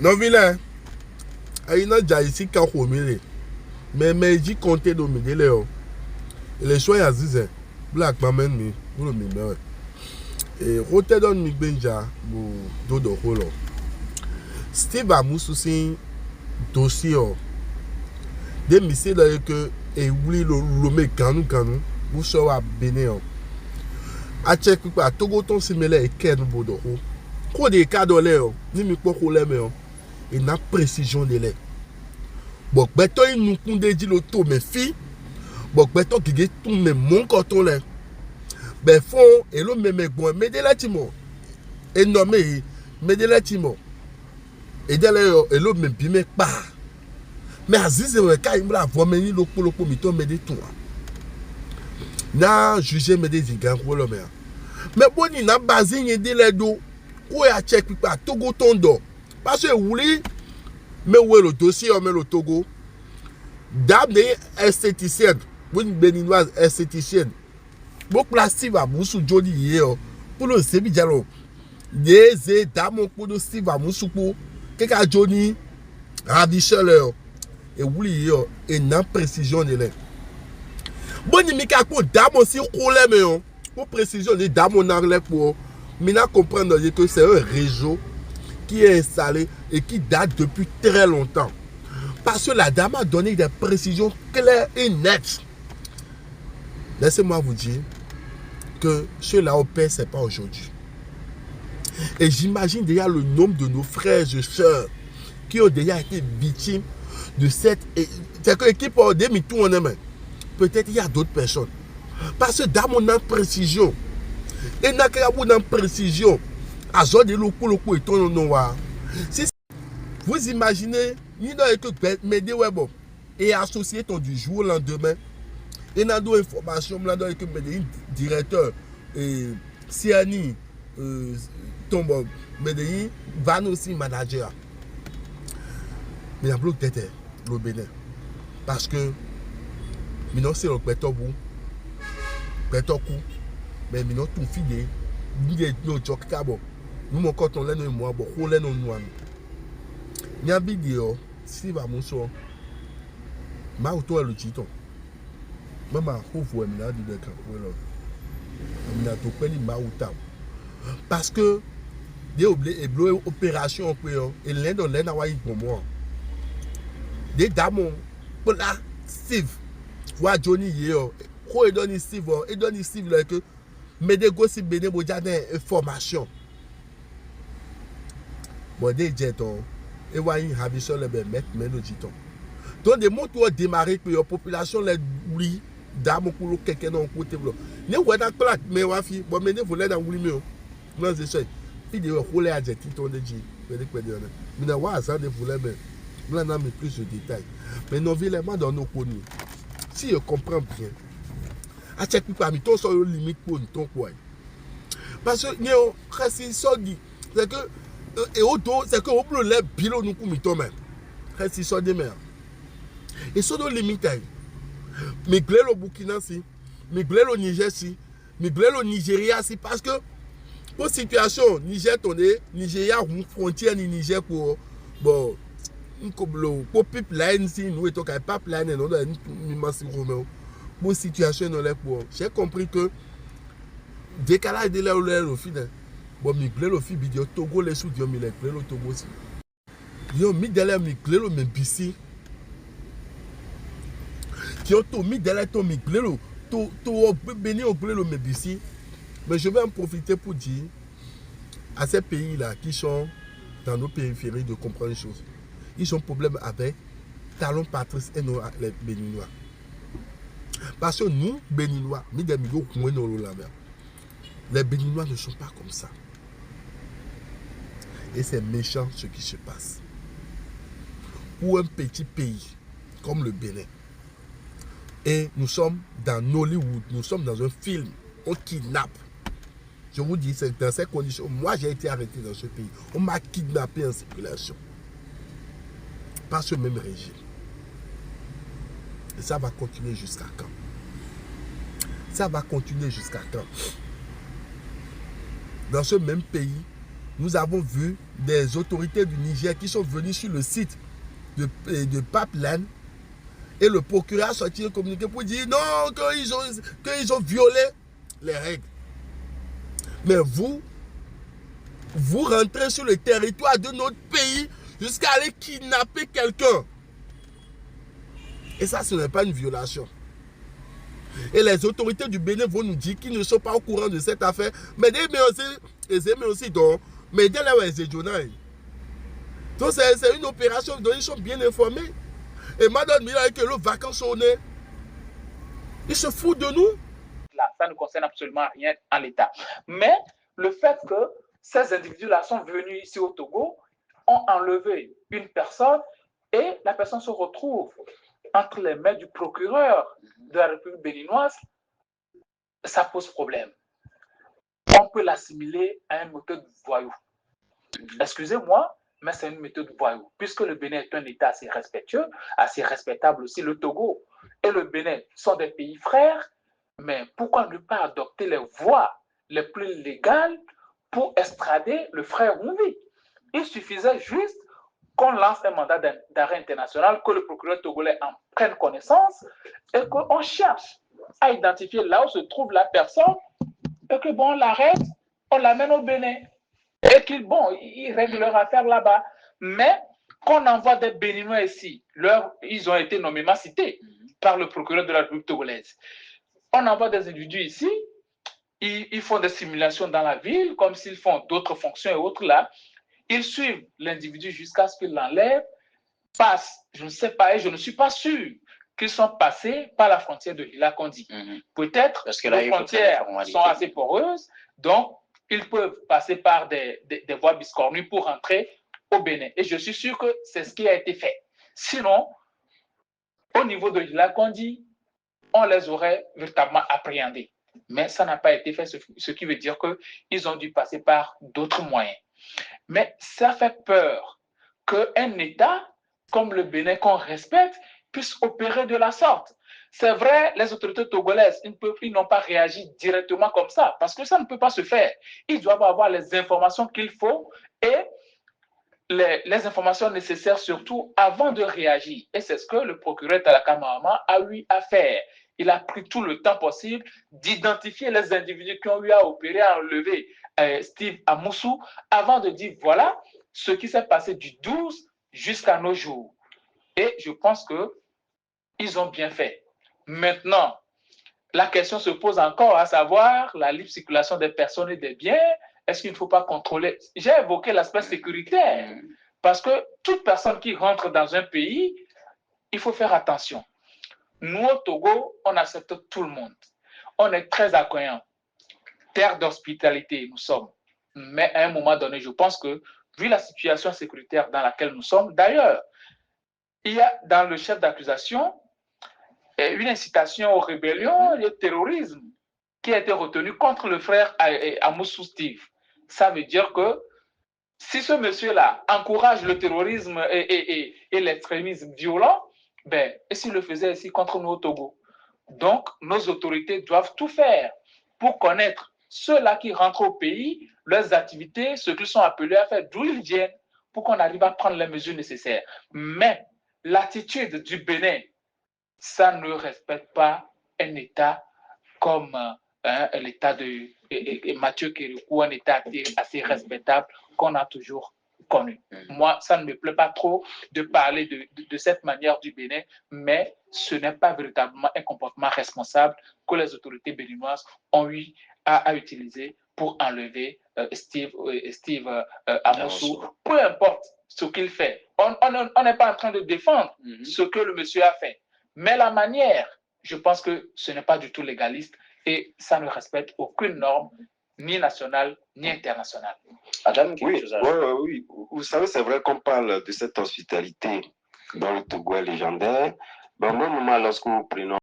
Non, vilain. Il n'a déjà ici qu'un homile. Mais j'y comptais de me dire. Les choix à Zizé. Black Maman, mais vous le meilleur. Et roté dans mi benja, bu dodo holo. Steve Amoussou, c'est dossier. Des missiles que et oui le mec canou, vous serez béné. A check quoi, Togo ton simile et ken bodo. Quoi des cas de l'air, ni mi quoi mais et na précision de l'air. Bon, beto il nous kunde dit le taux mes filles. Bon, beto qui get tout mes mon coton là. Ben fond et le même bon, mais de la timo. Et nommé, mais de la timo. Et de l'air et le même bime pas. Mais Aziz et quand il me l'a voix, mais il le polo mito me dit tout. Na jugé me dit vigan pour le maire. Mais bon, il n'a basé ni de l'air d'eau. Où est à check pas Togo tondo. Parce que oui, mais où est le dossier, on met le Togo. Dame des esthéticiennes, une béninoise esthéticienne. Beaucoup de Steve Amoussou Johnny hier pour le Sébidjalo. Des dames pour le Steve Amoussou pour quelqu'un Johnny Ravicheur. Et oui, hier, et non précision de l'air. Bon, il y a des dames aussi pour précision des dames en anglais pour. Maintenant comprendre que c'est un réseau qui est installé et qui date depuis très longtemps. Parce que la dame a donné des précisions claires et nettes. Laissez-moi vous dire que cela opère, ce n'est pas aujourd'hui. Et j'imagine déjà le nombre de nos frères et sœurs qui ont déjà été victimes de cette équipe de demi-tour en main. Peut-être il y a d'autres personnes. Parce que dans mon précision, et dans mon précision, à zone de l'eau et ton noir. Si vous imaginez, il y a que médias web et associé ton du jour au lendemain. Et dans d'autres informations, il y a que directeur et CNI tombe, Medellin, van aussi manager. Mais il y a bloc tête, le Bénin. Parce que, maintenant c'est le pétard bout, pétard coup, mais maintenant tout fidèle, nous sommes tous les nous mon quand on l'a nous moi bon on l'a nous nous il y a vidéo si va mon so ma auto le titon maman faut voir maintenant du de voilà on a tout pris ma auto parce que des opération et l'un dans l'un avoir pour moi des dames pour là Steve voir Johnny hier quoi donne Steve et donne Steve là que mais des gosses béné pour des informations. Bon, des jetons, et voyez, habituel les mettre, mais le jeton. Donc, des mots qui ont démarré, que la population les oublie, d'âme pour quelqu'un dans le côté. Ne voyez pas claque, mais wafi, bon, mais ne voulez pas oublier. Non, c'est ça. Vidéo, roulez à jeter, ton de G. Mais ne voyez ça, ne voulez pas. Nous n'avons plus de détails. Mais non, vraiment, dans nos connus. Si je comprends bien, à chaque fois, parmi toi, sur le limite pour ton quoi. Parce que, nous avons resté dit, c'est que, et auto c'est que au plus les bilots nous comme toi même reste sur des mers et sur nos limites migrer au Burkina si migrer au Niger si migrer au Nigeria si parce que pour situation Niger tourné Nigeria une frontière ni Niger pour bon pour pipeline si nous étant qu'un pipeline non immense pour situation non là pour j'ai compris que décalage de là au final. Bon, mi glelo fi bidio Togo les sous dio mi le glelo Togo si. Yo mi dele mi glelo me bisi. Yo to mi dele to mi glelo to béni au glelo me bisi. Mais je vais en profiter pour dire à ces pays-là qui sont dans nos périphéries de comprendre les choses. Ils ont problème avec Talon Patrice et nos les Béninois. Parce que nous, Béninois, mi des millions les Béninois ne sont pas comme ça. Et c'est méchant ce qui se passe. Pour un petit pays comme le Bénin, et nous sommes dans Hollywood, nous sommes dans un film, on kidnappe. Je vous dis, c'est dans ces conditions, moi j'ai été arrêté dans ce pays. On m'a kidnappé en circulation. Par ce même régime. Et ça va continuer jusqu'à quand? Ça va continuer jusqu'à quand? Dans ce même pays, nous avons vu des autorités du Niger qui sont venus sur le site de Papeland et le procureur a sorti un communiqué pour dire non, qu'ils ont violé les règles. Mais vous rentrez sur le territoire de notre pays jusqu'à aller kidnapper quelqu'un. Et ça, ce n'est pas une violation. Et les autorités du Bénin vont nous dire qu'ils ne sont pas au courant de cette affaire. Mais aussi, donc, mais dès là, donc c'est une opération dont ils sont bien informés. Et Madame Mila, que le vacances sont nées, ils se foutent de nous. Là, ça ne concerne absolument rien en l'État. Mais le fait que ces individus-là sont venus ici au Togo, ont enlevé une personne et la personne se retrouve entre les mains du procureur de la République béninoise, ça pose problème. On peut l'assimiler à une méthode voyou. Excusez-moi, mais c'est une méthode voyou. Puisque le Bénin est un État assez respectueux, assez respectable aussi, le Togo et le Bénin sont des pays frères, mais pourquoi ne pas adopter les voies les plus légales pour extrader le frère Mouvi? Il suffisait juste qu'on lance un mandat d'arrêt international, que le procureur togolais en prenne connaissance et qu'on cherche à identifier là où se trouve la personne et que bon, on l'arrête, on l'amène au Bénin et qu'ils règlent leur affaire là-bas. Mais qu'on envoie des Béninois ici, ils ont été nommément cités par le procureur de la République togolaise. On envoie des individus ici, ils font des simulations dans la ville, comme s'ils font d'autres fonctions et autres là. Ils suivent l'individu jusqu'à ce qu'il l'enlève, passe, je ne sais pas, et je ne suis pas sûr qu'ils sont passés par la frontière de Lila-Kondi. Peut-être que les frontières sont assez poreuses, donc ils peuvent passer par des voies biscornues pour rentrer au Bénin. Et je suis sûr que c'est ce qui a été fait. Sinon, au niveau de Lila-Kondi, on les aurait véritablement appréhendés. Mais ça n'a pas été fait, ce qui veut dire qu'ils ont dû passer par d'autres moyens. Mais ça fait peur qu'un État comme le Bénin qu'on respecte puisse opérer de la sorte. C'est vrai, les autorités togolaises, ils n'ont pas réagi directement comme ça, parce que ça ne peut pas se faire. Ils doivent avoir les informations qu'il faut et les informations nécessaires surtout avant de réagir. Et c'est ce que le procureur Talaka Mahama a eu à faire. Il a pris tout le temps possible d'identifier les individus qui ont eu à opérer, à enlever Steve Amoussou, avant de dire voilà ce qui s'est passé du 12 jusqu'à nos jours. Et je pense qu'ils ont bien fait. Maintenant, la question se pose encore, à savoir la libre circulation des personnes et des biens. Est-ce qu'il ne faut pas contrôler? J'ai évoqué l'aspect sécuritaire, parce que toute personne qui rentre dans un pays, il faut faire attention. Nous, au Togo, on accepte tout le monde. On est très accueillant. Terre d'hospitalité, nous sommes. Mais à un moment donné, je pense que, vu la situation sécuritaire dans laquelle nous sommes, d'ailleurs, il y a dans le chef d'accusation une incitation aux rébellions et au terrorisme qui a été retenue contre le frère Amoussou Steve. Ça veut dire que si ce monsieur-là encourage le terrorisme et l'extrémisme violent, et s'il le faisait ici contre nous au Togo. Donc, nos autorités doivent tout faire pour connaître ceux-là qui rentrent au pays, leurs activités, ce qu'ils sont appelés à faire, d'où ils viennent, pour qu'on arrive à prendre les mesures nécessaires. Mais l'attitude du Bénin, ça ne respecte pas un État comme l'État de Mathieu Kérékou, un État assez respectable qu'on a toujours connu. Moi, ça ne me plaît pas trop de parler de cette manière du Bénin, mais ce n'est pas véritablement un comportement responsable que les autorités béninoises ont eu à utiliser pour enlever Steve Amoussou. Peu importe ce qu'il fait. On n'est pas en train de défendre ce que le monsieur a fait. Mais la manière, je pense que ce n'est pas du tout légaliste et ça ne respecte aucune norme, ni nationale, ni internationale. Adam, oui. Vous savez, c'est vrai qu'on parle de cette hospitalité dans le Togo légendaire. Au moment lorsque nous prenons